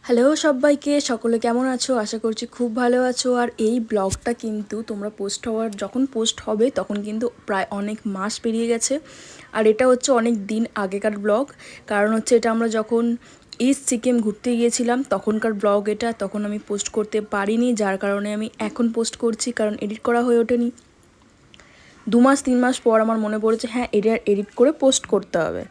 Hello সবাইকে, সকলে কেমন আছো? আশা করছি খুব ভালো আছো। আর এই ব্লগটা কিন্তু তোমরা যখন পোস্ট হবে তখন কিন্তু প্রায় অনেক মাস পেরিয়ে গেছে। আর এটা হচ্ছে অনেক দিন আগেকার ব্লগ। কারণ হচ্ছে এটা আমরা যখন ইস্ট সিকিম ঘুরতে গিয়েছিলাম তখনকার ব্লগ এটা। তখন আমি পোস্ট করতে পারিনি, যার কারণে আমি এখন পোস্ট করছি, কারণ এডিট করা হয়ে ওঠেনি। 2-3 মাস পর আমার মনে পড়েছে হ্যাঁ, এটা এডিট করে পোস্ট করতে হবে।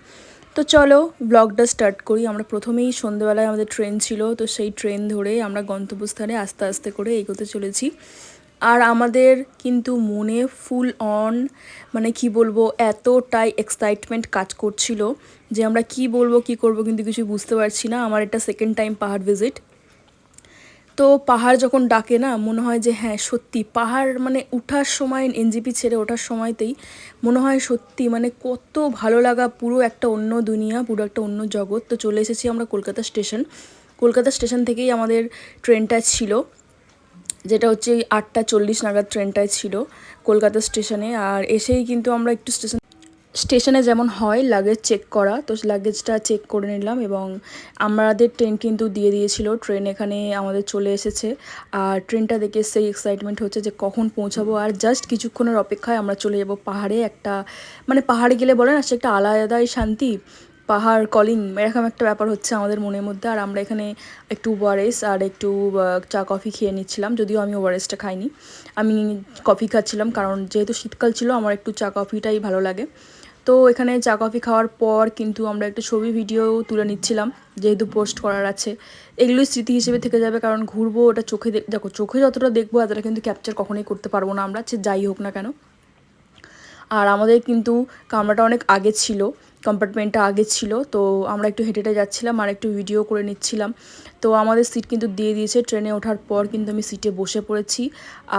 তো চলো ব্লগটা স্টার্ট করি। আমরা প্রথমেই সন্ধ্যেবেলায় আমাদের ট্রেন ছিল, তো সেই ট্রেন ধরে আমরা গন্তব্যস্থানে আস্তে আস্তে করে এগোতে চলেছি। আর আমাদের কিন্তু মনে ফুল অন, মানে কি বলবো, এতটাই এক্সাইটমেন্ট কাজ করছিল যে আমরা কি বলবো কি করব কিন্তু কিছু বুঝতে পারছি না। আমার এটা সেকেন্ড টাইম পাহাড় ভিজিট। তো পাহাড় যখন ডাকে না, মনে হয় যে হ্যাঁ সত্যি পাহাড়, মানে উঠার সময় এনজিপি ছেড়ে ওঠার সময়তেই মনে হয় সত্যি মানে কত ভালো লাগা, পুরো একটা অন্য দুনিয়া, পুরো একটা অন্য জগৎ। তো চলে এসেছি আমরা কলকাতা স্টেশন। কলকাতা স্টেশন থেকেই আমাদের ট্রেনটা ছিল, যেটা হচ্ছে 8টা 40 নাগাদ ট্রেনটায় ছিল কলকাতা স্টেশনে। আর এসেই কিন্তু আমরা একটু স্টেশনে যেমন হয় লাগেজ চেক করা, তো লাগেজটা চেক করে নিলাম এবং আমাদের ট্রেন কিন্তু দিয়ে দিয়েছিল। ট্রেন এখানে আমাদের চলে এসেছে। আর ট্রেনটা দেখে সেই এক্সাইটমেন্ট হচ্ছে যে কখন পৌঁছাবো। আর জাস্ট কিছুক্ষণের অপেক্ষায় আমরা চলে যাব পাহাড়ে। একটা মানে পাহাড়ে গেলে বলে না, সে একটা আলাদাই শান্তি, পাহাড় কলিং, এরকম একটা ব্যাপার হচ্ছে আমাদের মনের মধ্যে। আর আমরা এখানে একটু ওআরএস আর একটু চা কফি খেয়ে নিচ্ছিলাম, যদিও আমি ওআরএসটা খাইনি, আমি কফি খাচ্ছিলাম, কারণ যেহেতু শীতকাল ছিল আমার একটু চা কফিটাই ভালো লাগে। তো এখানে চা কফি খাওয়ার পর কিন্তু আমরা একটা ছবি ভিডিও তুলে নিচ্ছিলাম, যেহেতু পোস্ট করার আছে। এগুলোই স্মৃতি হিসেবে থেকে যাবে, কারণ ঘুরবো ওটা চোখে দেখো, চোখে যতটা দেখবো এতটা কিন্তু ক্যাপচার কখনোই করতে পারবো না আমরা, সে যাই হোক না কেন। আর আমাদের কিন্তু কামরাটা অনেক আগে ছিল, কম্পার্টমেন্টটা আগে ছিল, তো আমরা একটু হেঁটে হেঁটে যাচ্ছিলাম আর একটু ভিডিও করে নিচ্ছিলাম। তো আমাদের সিট কিন্তু দিয়ে দিয়েছে। ট্রেনে ওঠার পর কিন্তু আমি সিটে বসে পড়েছি।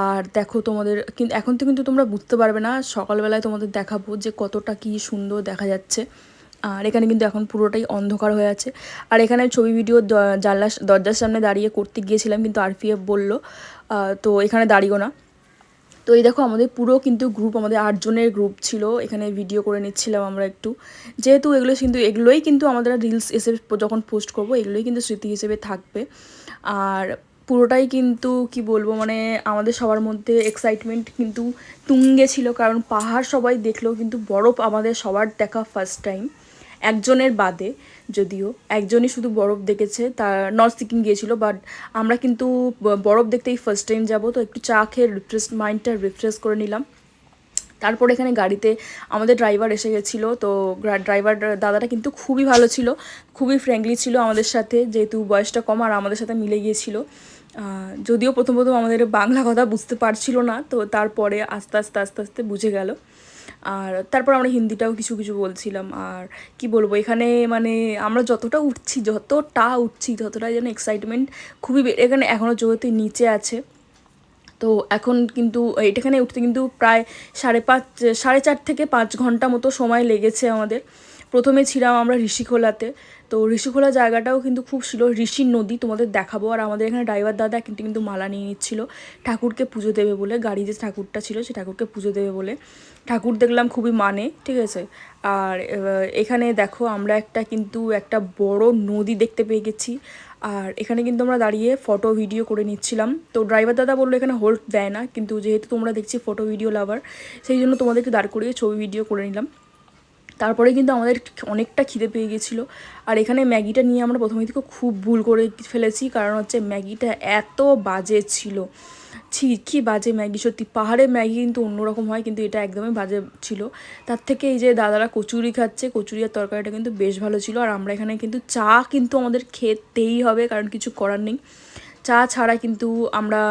আর দেখো তোমাদের কিন্তু এখন তো কিন্তু তোমরা বুঝতে পারবে না, সকালবেলায় তোমাদের দেখাবো যে কতটা কি সুন্দর দেখা যাচ্ছে। আর এখানে কিন্তু এখন পুরোটাই অন্ধকার হয়ে আছে। আর এখানে ছবি ভিডিও দরজার সামনে দাঁড়িয়ে করতে গিয়েছিলাম, কিন্তু আরপিএফ বললো তো এখানে দাঁড়িও না। তো এই দেখো আমাদের পুরো কিন্তু গ্রুপ, আমাদের 8 জনের গ্রুপ ছিল, এখানে ভিডিও করে নিচ্ছিলাম আমরা একটু। যেহেতু এগুলোই কিন্তু আমাদের রিলস এসে যখন পোস্ট করব এগুলোই কিন্তু স্মৃতি হিসেবে থাকবে। আর পুরোটাই কিন্তু কি বলবো, মানে আমাদের সবার মধ্যে এক্সাইটমেন্ট কিন্তু তুঙ্গে ছিল, কারণ পাহাড় সবাই দেখলেও কিন্তু বরফ আমাদের সবার দেখা ফার্স্ট টাইম, একজনের বাদে। যদিও একজনই শুধু বরফ দেখেছে, তার নর্থ সিকিম গিয়েছিল, বাট আমরা কিন্তু বরফ দেখতেই ফার্স্ট টাইম যাব। তো একটু চা খেয়ে মাইন্ডটা রিফ্রেশ করে নিলাম। তারপর এখানে গাড়িতে আমাদের ড্রাইভার এসে গেছিলো। তো ড্রাইভার দাদাটা কিন্তু খুবই ভালো ছিল, খুবই ফ্রেন্ডলি ছিল আমাদের সাথে, যেহেতু বয়সটা কম আর আমাদের সাথে মিলে গিয়েছিল। যদিও প্রথম প্রথম আমাদের বাংলা কথা বুঝতে পারছিল না, তো তারপরে আস্তে আস্তে আস্তে আস্তে বুঝে গেল। আর তারপর আমরা হিন্দিটাও কিছু কিছু বলছিলাম। আর কি বলবো, এখানে মানে আমরা যতটাই যেন এক্সাইটমেন্ট খুবই এখানে এখনও যেহেতু নিচে আছে। তো এখন কিন্তু এখানে উঠতে কিন্তু প্রায় 4.5 থেকে 5 ঘন্টা মতো সময় লেগেছে আমাদের। প্রথমে ছিলাম আমরা ঋষিখোলাতে। তো ঋষিখোলা জায়গাটাও কিন্তু খুব ছিল, ঋষির নদী তোমাদের দেখাবো। আর আমাদের এখানে ড্রাইভার দাদা কিন্তু মালা নিয়ে নিচ্ছিল ঠাকুরকে পুজো দেবে বলে, গাড়ি যে ঠাকুরটা ছিল সে ঠাকুরকে পুজো দেবে বলে। ঠাকুর দেখলাম খুবই মানে, ঠিক আছে। আর এখানে দেখো আমরা একটা বড় নদী দেখতে পেয়ে গেছি। আর এখানে কিন্তু আমরা দাঁড়িয়ে ফটো ভিডিও করে নিচ্ছিলাম। তো ড্রাইভার দাদা বললো এখানে হোল্ড দেয় না, কিন্তু যেহেতু তোমরা দেখছি ফটো ভিডিও লাভার, সেই জন্য তোমাদেরকে দাঁড় করিয়ে ছবি ভিডিও করে নিলাম। তারপরে কিন্তু আমাদের অনেকটা খিদে পেয়ে গেছিলো। আর এখানে ম্যাগিটা নিয়ে আমরা প্রথমে থেকে খুব ভুল করে ফেলেছি, কারণ হচ্ছে ম্যাগিটা এত বাজে ছিল। কী বাজে ম্যাগি, সত্যি পাহাড়ের ম্যাগি কিন্তু অন্যরকম হয়, কিন্তু এটা একদমই বাজে ছিল। তার থেকে এই যে দাদারা কচুরি খাচ্ছে, কচুরি আর তরকারিটা কিন্তু বেশ ভালো ছিল। আর আমরা এখানে কিন্তু চা কিন্তু আমাদের খেতেই হবে, কারণ কিছু করার নেই। চা ছাড়া কিন্তু আমরা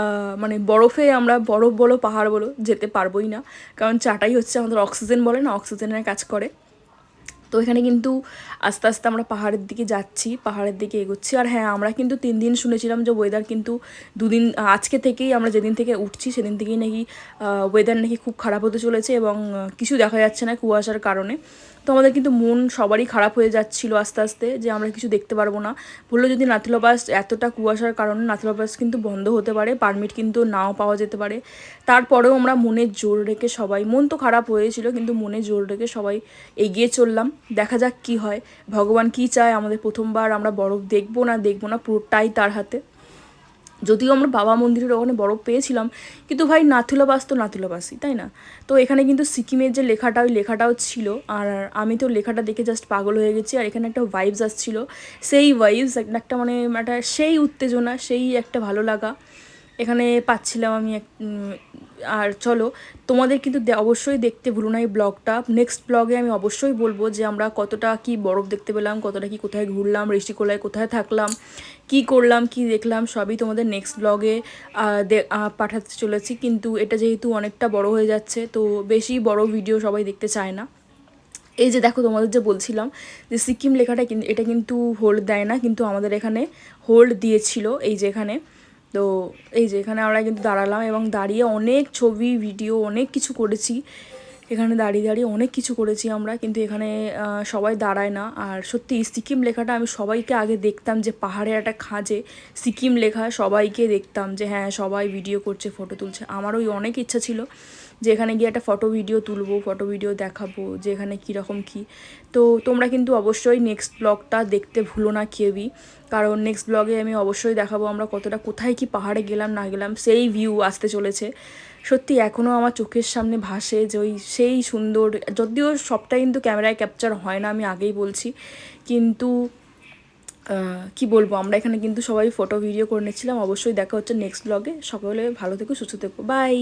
মানে বরফে আমরা বরফ বলো পাহাড় বলো যেতে পারবোই না, কারণ চাটাই হচ্ছে আমাদের অক্সিজেন, বলে না, অক্সিজেনের কাজ করে। তো এখানে কিন্তু আস্তে আস্তে আমরা পাহাড়ের দিকে যাচ্ছি, পাহাড়ের দিকে এগোচ্ছি। আর হ্যাঁ, আমরা কিন্তু 3 দিন শুনেছিলাম যে ওয়েদার কিন্তু 2 দিন, আজকে থেকেই আমরা যেদিন থেকে উঠছি সেদিন থেকেই নাকি ওয়েদার নাকি খুব খারাপ হতে চলেছে এবং কিছু দেখা যাচ্ছে না কুয়াশার কারণে। তো আমাদের কিন্তু মন সবারই খারাপ হয়ে যাচ্ছিলো আস্তে আস্তে যে আমরা কিছু দেখতে পারবো না। বললো যদি নাথুলা পাস এতটা কুয়াশার কারণে নাথুলা পাস কিন্তু বন্ধ হতে পারে, পারমিট কিন্তু নাও পাওয়া যেতে পারে। তারপরেও আমরা মনে জোর রেখে সবাই, মন তো খারাপ হয়েছিল কিন্তু মনে জোর রেখে সবাই এগিয়ে চললাম। দেখা যাক কি হয়, ভগবান কি চায়। আমাদের প্রথমবার আমরা বরফ দেখবো না পুরোটাই তার হাতে। যদিও আমরা বাবা মন্দিরের ওখানে বরফ পেয়েছিলাম, কিন্তু ভাই নাথুলা পাস তো নাথুলা পাসই, তাই না? তো এখানে কিন্তু সিকিমের যে লেখাটা, ওই লেখাটাও ছিল। আর আমি তো লেখাটা দেখে জাস্ট পাগল হয়ে গেছি। আর এখানে একটা ভাইবস আসছিল, সেই ভাইবস একটা মানে একটা সেই উত্তেজনা, সেই একটা ভালো লাগা এখানে পাচ্ছিলাম আমি। আর চলো, তোমাদের কিন্তু অবশ্যই দেখতে ভুলো না এই ব্লগটা। নেক্সট ব্লগে আমি অবশ্যই বলবো যে আমরা কতটা কি বরফ দেখতে পেলাম, কতটা কি কোথায় ঘুরলাম, ঋষিকোলায় কোথায় থাকলাম, কি করলাম, কি দেখলাম, সবই তোমাদের নেক্সট ব্লগে পাঠাতে চলেছি। কিন্তু এটা যেহেতু অনেকটা বড় হয়ে যাচ্ছে, তো বেশি বড় ভিডিও সবাই দেখতে চায় না। এই যে দেখো, তোমাদের যে বলছিলাম যে সিকিম লেখাটা কিন্তু এটা কিন্তু হোল্ড দেয় না, কিন্তু আমাদের এখানে হোল্ড দিয়েছিল। এই যে এখানে, তো এই যে এখানে আমরা কিন্তু দাঁড়ালাম এবং দাঁড়িয়ে অনেক ছবি ভিডিও অনেক কিছু করেছি। এখানে দাঁড়িয়ে দাঁড়িয়ে অনেক কিছু করেছি আমরা, কিন্তু এখানে সবাই দাঁড়ায় না। আর সত্যি সিকিম লেখাটা আমি সবাইকে আগে দেখতাম যে পাহাড়ের একটা খাঁজে সিকিম লেখা, সবাইকে দেখতাম যে হ্যাঁ সবাই ভিডিও করছে, ফটো তুলছে। আমারও অনেক ইচ্ছা ছিল যে এখানে গিয়ে একটা ফটো ভিডিও তুলবো, ফটো ভিডিও দেখাবো যে এখানে কীরকম কী। তো তোমরা কিন্তু অবশ্যই নেক্সট ব্লগটা দেখতে ভুলো না কেউই, কারণ নেক্সট ব্লগে আমি অবশ্যই দেখাবো আমরা কতটা কোথায় কি পাহাড়ে গেলাম না গেলাম, সেই ভিউ আসতে চলেছে। সত্যি এখনও আমার চোখের সামনে ভাসে যে ওই সেই সুন্দর, যদিও সবটা কিন্তু ক্যামেরায় ক্যাপচার হয় না, আমি আগেই বলছি, কিন্তু কি বলবো, আমরা এখানে কিন্তু সবাই ফটো ভিডিও করে নিচ্ছিলাম। অবশ্যই দেখা হচ্ছে নেক্সট ব্লগে। সকলে ভালো থেকো, সুস্থ থেকো, বাই।